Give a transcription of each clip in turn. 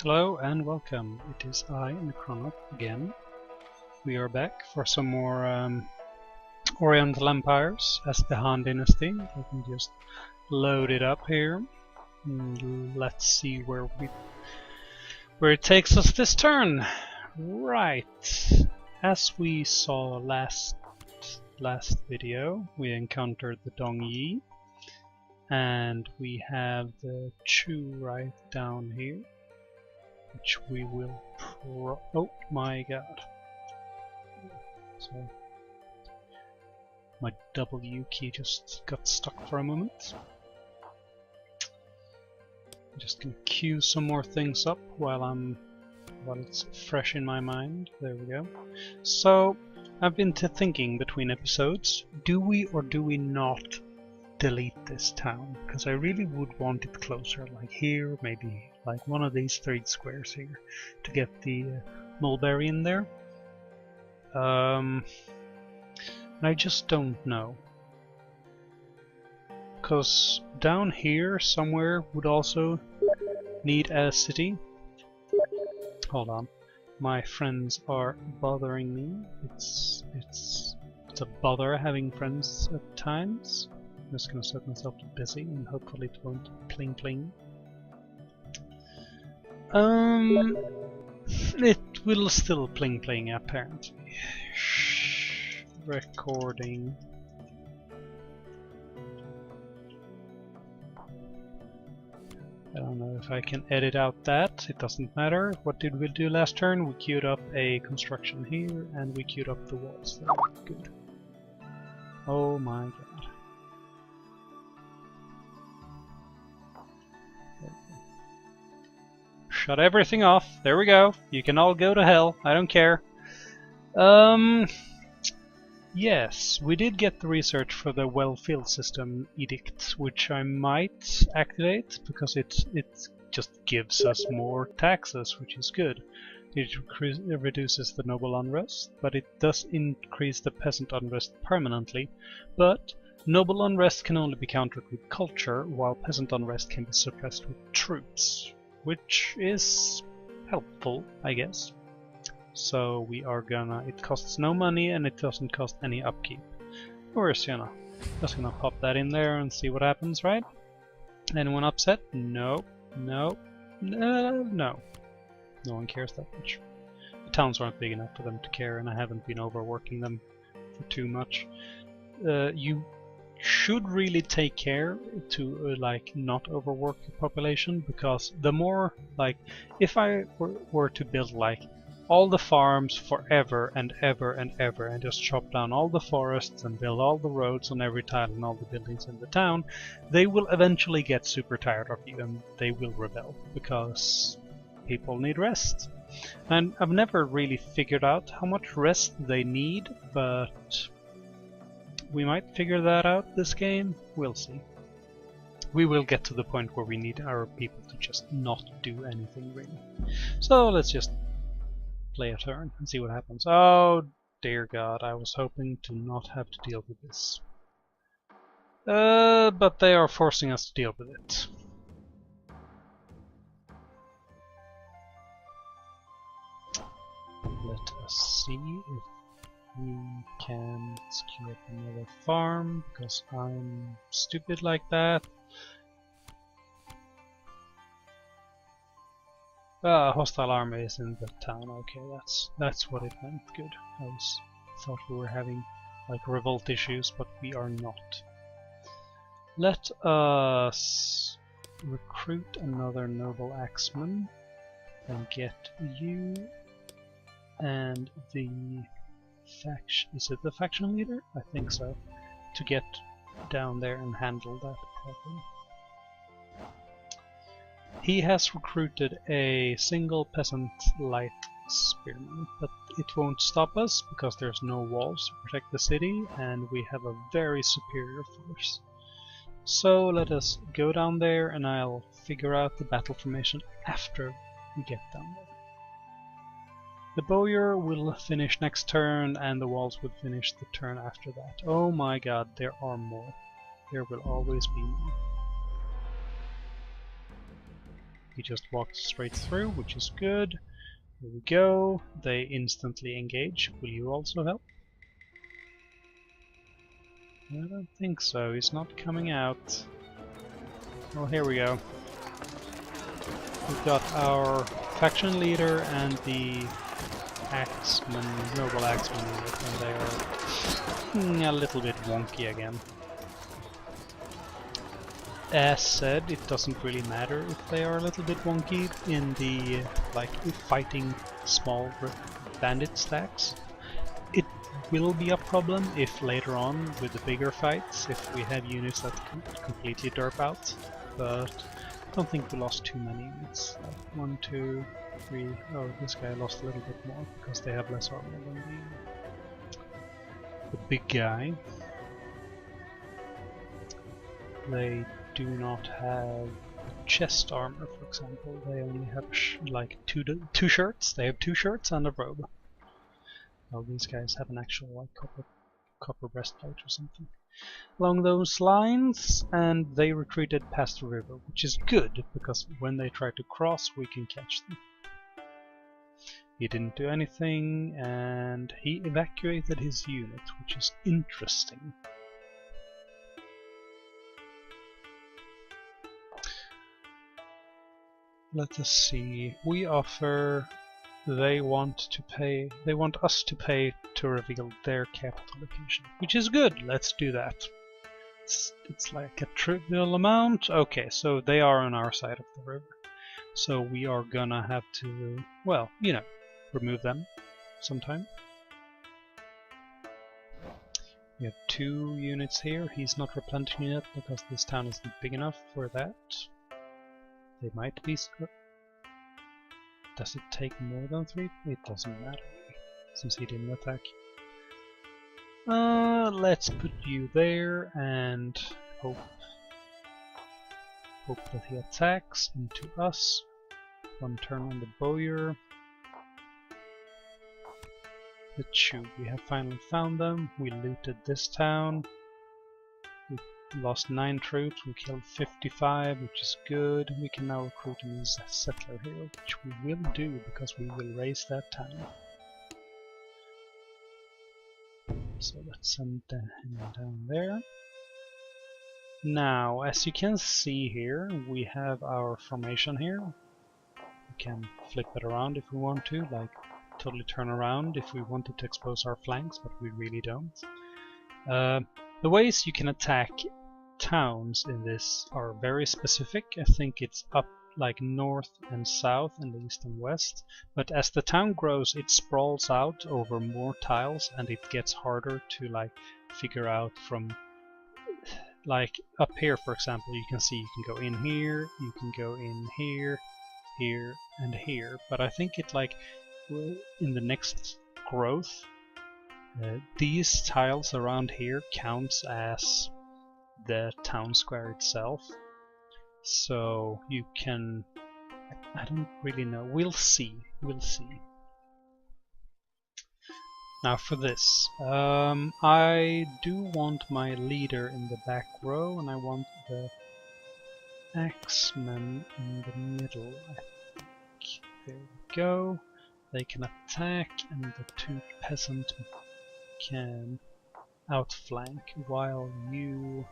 Hello and welcome. It is I, Necronop, again. We are back for some more Oriental Empires as the Han Dynasty. Let me just load it up here. And let's see where it takes us this turn. Right. As we saw last video, we encountered the Dong Yi, and we have the Chu right down here, which we will oh my god. So my W key just got stuck for a moment. I'm just gonna queue some more things up while it's fresh in my mind. There we go. So I've been thinking between episodes, do we or do we not delete this town? Because I really would want it closer, like here, maybe like one of these 3 squares here, to get the mulberry in there. And I just don't know, because down here somewhere would also need a city. Hold on, my friends are bothering me. It's a bother having friends at times. I'm just gonna set myself to busy and hopefully it won't pling pling. It will still pling pling apparently. Recording. I don't know if I can edit out that, it doesn't matter. What did we do last turn? We queued up a construction here and we queued up the walls there. Good. Oh my god. Shut everything off. There we go. You can all go to hell. I don't care. Yes, we did get the research for the well-filled system edict, which I might activate because it just gives us more taxes, which is good. It reduces the noble unrest, but it does increase the peasant unrest permanently. But noble unrest can only be countered with culture, while peasant unrest can be suppressed with troops, which is helpful, I guess. So we are gonna, it costs no money and it doesn't cost any upkeep. We're just gonna pop that in there and see what happens, right? Anyone upset? No, no, no, no. No one cares that much. The towns aren't big enough for them to care, and I haven't been overworking them for too much. You should really take care to like not overwork the population, because the more, like, if I were to build like all the farms forever and ever and ever and just chop down all the forests and build all the roads on every tile and all the buildings in the town, they will eventually get super tired of you and they will rebel, because people need rest. And I've never really figured out how much rest they need, but we might figure that out this game. We'll see. We will get to the point where we need our people to just not do anything really. So let's just play a turn and see what happens. Oh dear god, I was hoping to not have to deal with this. But they are forcing us to deal with it. Let us see if we can queue up another farm, because I'm stupid like that. Hostile army is in the town. Okay, that's what it meant. Good. I thought we were having like revolt issues, but we are not. Let us recruit another noble axeman and get you and the faction. Is it the faction leader? I think so. To get down there and handle that problem. He has recruited a single peasant light spearman, but it won't stop us because there's no walls to protect the city and we have a very superior force. So let us go down there and I'll figure out the battle formation after we get down there. The bowyer will finish next turn and the walls will finish the turn after that. Oh my god, there are more. There will always be more. He just walked straight through, which is good. Here we go. They instantly engage. Will you also help? I don't think so. He's not coming out. Well, here we go. We've got our faction leader and the axeman, noble axeman, and they are a little bit wonky again. As said, it doesn't really matter if they are a little bit wonky in the fighting small bandit stacks. It will be a problem if later on with the bigger fights, if we have units that completely derp out, but I don't think we lost too many units. Like 1, 2, 3. Oh, this guy lost a little bit more because they have less armor than the big guy. They do not have chest armor, for example. They only have like two shirts. They have 2 shirts and a robe. Well, these guys have an actual like copper breastplate or something along those lines, and they retreated past the river, which is good because when they try to cross, we can catch them. He didn't do anything, and he evacuated his unit, which is interesting. Let us see. We offer. They want us to pay to reveal their capital location, which is good. Let's do that. It's like a trivial amount. Okay, so they are on our side of the river. So we are gonna have to, well, you know, remove them sometime. We have 2 units here. He's not replenishing it because this town isn't big enough for that. They might be. Does it take more than 3? It doesn't matter, since he didn't attack. Let's put you there and hope that he attacks into us. 1 turn on the bowyer. The Chu. We have finally found them. We looted this town. We lost 9 troops. We killed 55, which is good. We can now recruit a new settler here, which we will do because we will raise that town. So let's send him down there. Now, as you can see here, we have our formation here. We can flip it around if we want to, like totally turn around if we wanted to expose our flanks, but we really don't. The ways you can attack towns in this are very specific. I think it's up like north and south and east and west, but as the town grows it sprawls out over more tiles and it gets harder to like figure out from, like up here for example, you can see you can go in here, you can go in here, here and here, but I think it like in the next growth these tiles around here counts as the town square itself. So you can, I don't really know, we'll see. Now for this, I do want my leader in the back row and I want the axemen in the middle. I think. There we go. They can attack and the 2 peasant can outflank while you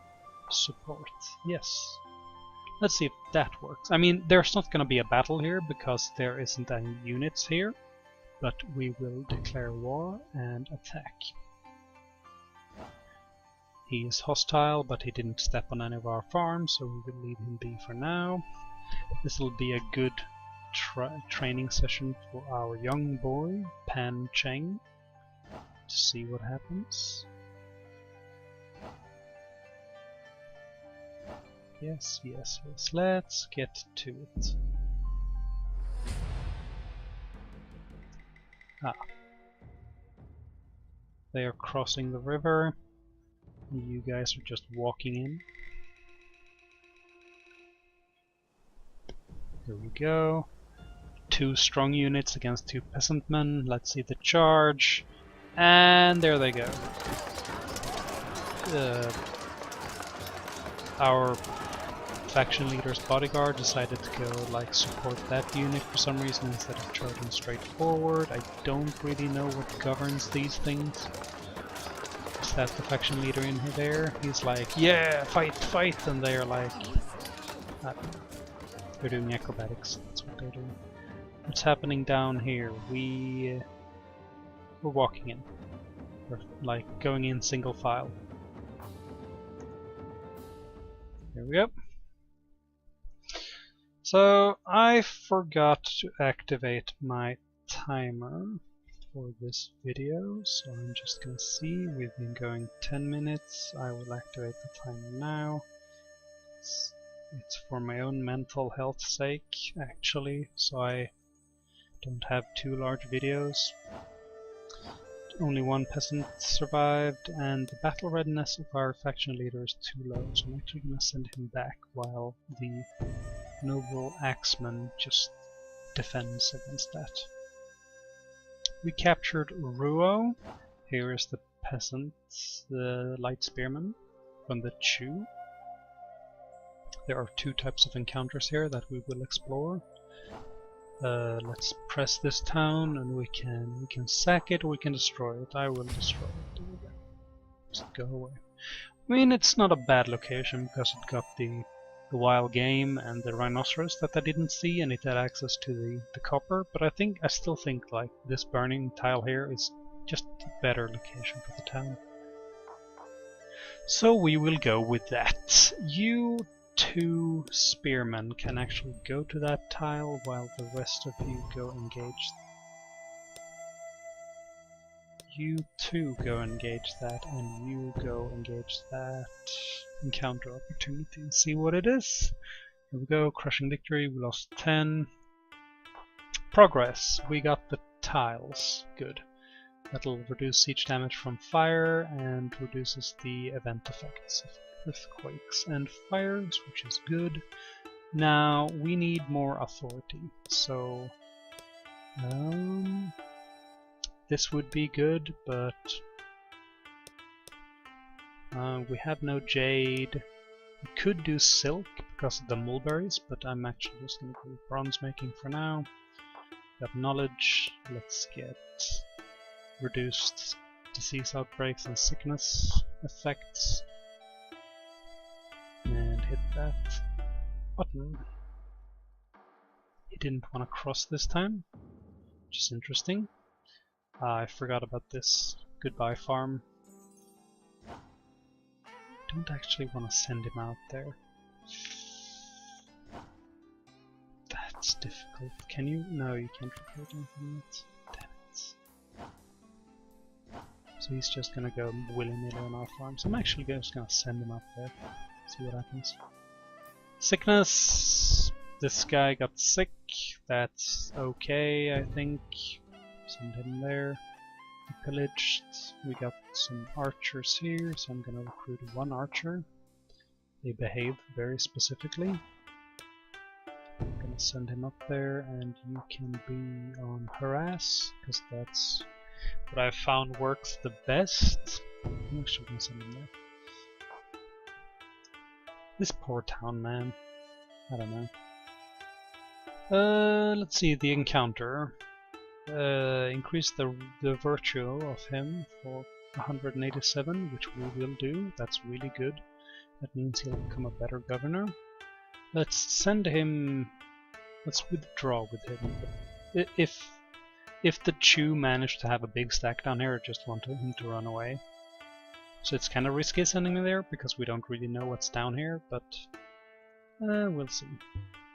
support. Yes. Let's see if that works. I mean, there's not going to be a battle here because there isn't any units here, but we will declare war and attack. He is hostile, but he didn't step on any of our farms, so we will leave him be for now. This will be a good training session for our young boy, Pan Cheng, to see what happens. Yes, yes, yes. Let's get to it. Ah. They are crossing the river. You guys are just walking in. Here we go. 2 strong units against 2 peasantmen. Let's see the charge. And there they go. Our faction leader's bodyguard decided to go like support that unit for some reason instead of charging straight forward. I don't really know what governs these things. Is that the faction leader in there? He's like, yeah, fight, fight, and they're like, I don't know. They're doing acrobatics. That's what they're doing. What's happening down here? We're walking in. We're like going in single file. Here we go. So I forgot to activate my timer for this video, so I'm just gonna see. We've been going 10 minutes. I will activate the timer now. It's for my own mental health sake, actually, so I don't have too large videos. Only one peasant survived, and the battle readiness of our faction leader is too low, so I'm actually going to send him back while the noble axeman just defends against that. We captured Ruo. Here is the peasant, the light spearman from the Chu. There are two types of encounters here that we will explore. Let's press this town, and we can sack it or we can destroy it. I will destroy it. Just go away. I mean, it's not a bad location because it got the wild game and the rhinoceros that I didn't see, and it had access to the copper. But I still think like this burning tile here is just a better location for the town. So we will go with that. You two spearmen can actually go to that tile while the rest of you go engage. You two go engage that, and you go engage that encounter opportunity and see what it is. Here we go, crushing victory, we lost 10. Progress, we got the tiles, good. That'll reduce siege damage from fire and reduces the event effects of earthquakes and fires, which is good. Now we need more authority, so this would be good, but we have no jade. We could do silk because of the mulberries, but I'm actually just going to do bronze making for now. We have knowledge. Let's get reduced disease outbreaks and sickness effects. And hit that button. He didn't want to cross this time, which is interesting. I forgot about this. Goodbye farm. Don't actually want to send him out there. That's difficult. Can you? No, you can't recruit him from it. Damn it. So he's just gonna go willy-nilly on our farm. So I'm actually just gonna send him up there. See what happens. Sickness. This guy got sick. That's okay, I think. Send him there. We pillaged. We got some archers here, so I'm gonna recruit one archer. They behave very specifically. I'm gonna send him up there, and you can be on harass, because that's what I've found works the best. I'm actually gonna send him there. This poor town, man. I don't know. Let's see, the encounter. Increase the virtue of him for 187, which we will do. That's really good. That means he'll become a better governor. Let's send him. Let's withdraw with him. If the Chu managed to have a big stack down here, I just want him to run away. So it's kind of risky sending him there because we don't really know what's down here, but we'll see.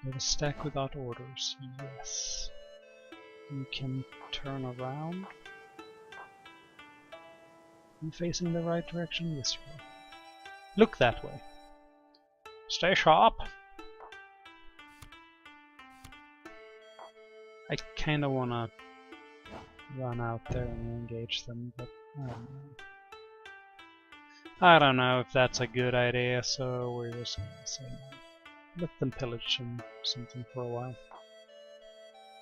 We have a stack without orders. Yes. You can turn around. Are you facing the right direction? Yes, you are. Look that way. Stay sharp. I kinda wanna run out there and engage them, but I don't know. I don't know if that's a good idea, so we're just gonna say no. Let them pillage something for a while.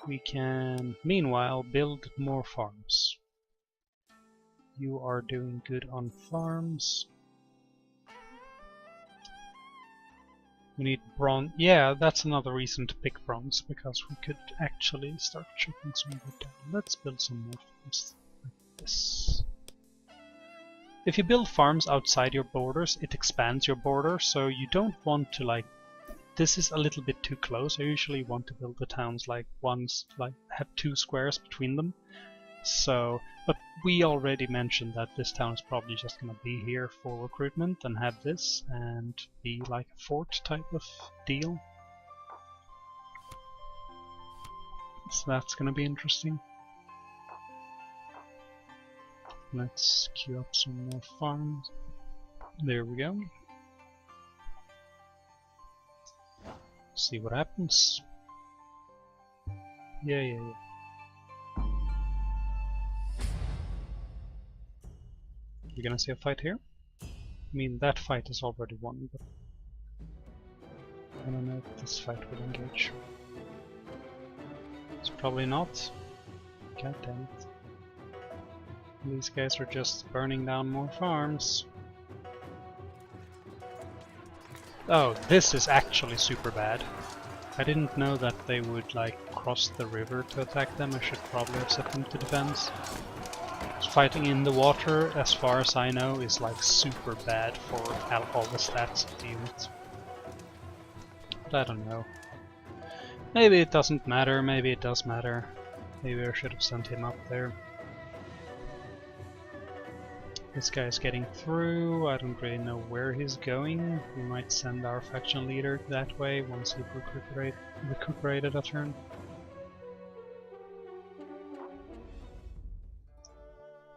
We can, meanwhile, build more farms. You are doing good on farms. We need bronze. Yeah, that's another reason to pick bronze, because we could actually start chopping some wood down. Let's build some more farms like this. If you build farms outside your borders, it expands your border, so you don't want to like... This is a little bit too close. I usually want to build the towns like once, like have 2 squares between them. So, but we already mentioned that this town is probably just gonna be here for recruitment and have this and be like a fort type of deal. So that's gonna be interesting. Let's queue up some more farms. There we go. See what happens. Yeah. You're gonna see a fight here? I mean, that fight is already won, but I don't know if this fight will engage. It's probably not. God damn it. These guys are just burning down more farms. Oh, this is actually super bad. I didn't know that they would like cross the river to attack them. I should probably have set them to defense. Fighting in the water, as far as I know, is like super bad for all the stats of the unit. But I don't know. Maybe it doesn't matter, maybe it does matter. Maybe I should have sent him up there. This guy is getting through. I don't really know where he's going. We might send our faction leader that way once he's recuperated a turn.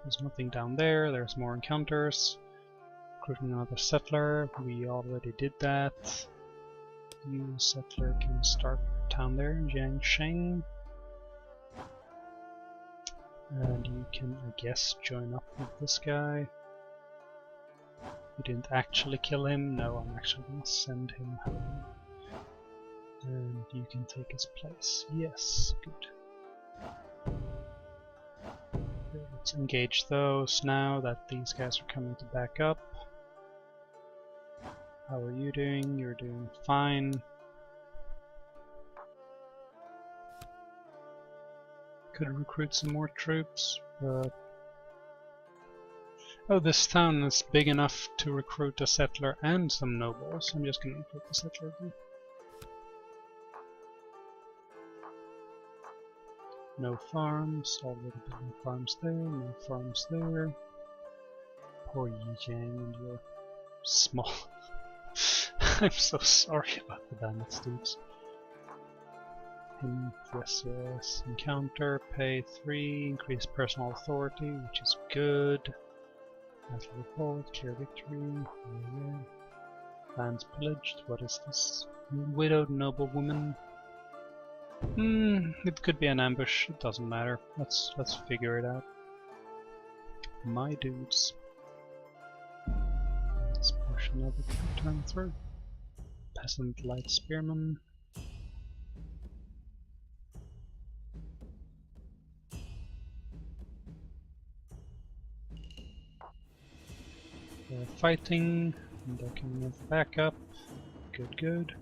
There's nothing down there. There's more encounters. Recruiting another settler. We already did that. You settler can start your town there, Jiangsheng. And you can, I guess, join up with this guy. We didn't actually kill him. No, I'm actually gonna send him home. And you can take his place. Yes, good. Okay, let's engage those now that these guys are coming to back up. How are you doing? You're doing fine. Could recruit some more troops, but... Oh, this town is big enough to recruit a settler and some nobles. I'm just gonna recruit the settler then. No farms, already building farms there, no farms there. Poor Yijang and your small... I'm so sorry about the bandits, dudes. Yes. Encounter, pay 3, increase personal authority, which is good. Battle report, clear victory. Yeah. Lands pillaged, what is this? Widowed noblewoman. It could be an ambush, it doesn't matter. Let's figure it out. My dudes. Let's push another turn through. Peasant light spearman. They're fighting, and they can move back up. Good.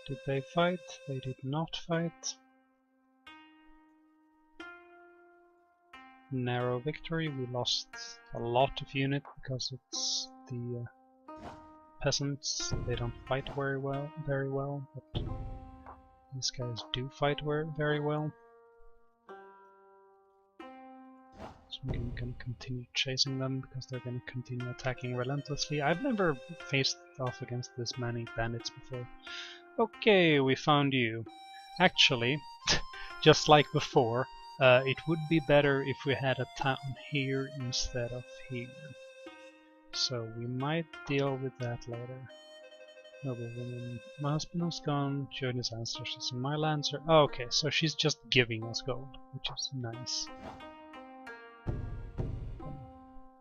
Did they fight? They did not fight. Narrow victory. We lost a lot of unit because it's the peasants. They don't fight very well, but these guys do fight very well. So I'm gonna continue chasing them because they're gonna continue attacking relentlessly. I've never faced off against this many bandits before. Okay, we found you. Actually, just like before, it would be better if we had a town here instead of here. So we might deal with that later. Noblewoman, my husband was gone, joined his ancestors, and my lands are... Oh, okay, so she's just giving us gold, which is nice.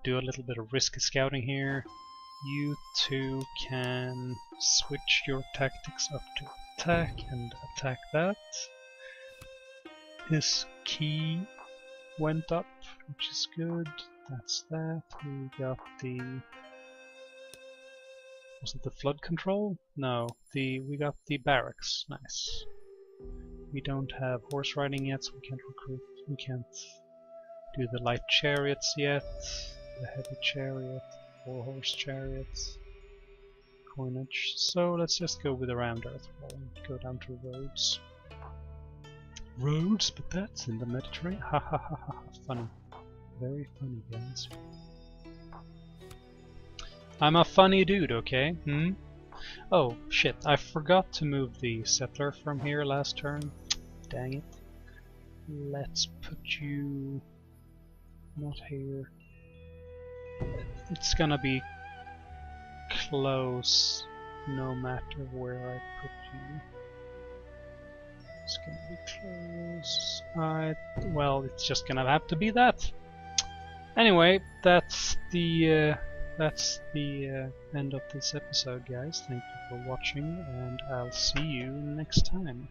Do a little bit of risky scouting here. You two can switch your tactics up to attack and attack that. His key went up, which is good. That's that. We got the Was it the flood control? No, we got the barracks. Nice. We don't have horse riding yet, so we can't recruit. We can't do the light chariots yet. The heavy chariot, 4-horse chariots, coinage. So let's just go with the rammed earth wall and go down to roads. Roads, but that's in the Mediterranean. Ha ha ha ha. Funny. Very funny, guys. I'm a funny dude, okay? Hmm? Oh, shit. I forgot to move the settler from here last turn. Dang it. Let's put you... not here. It's gonna be close no matter where I put you. It's gonna be close. Well, it's just gonna have to be that. Anyway, that's the end of this episode, guys. Thank you for watching, and I'll see you next time.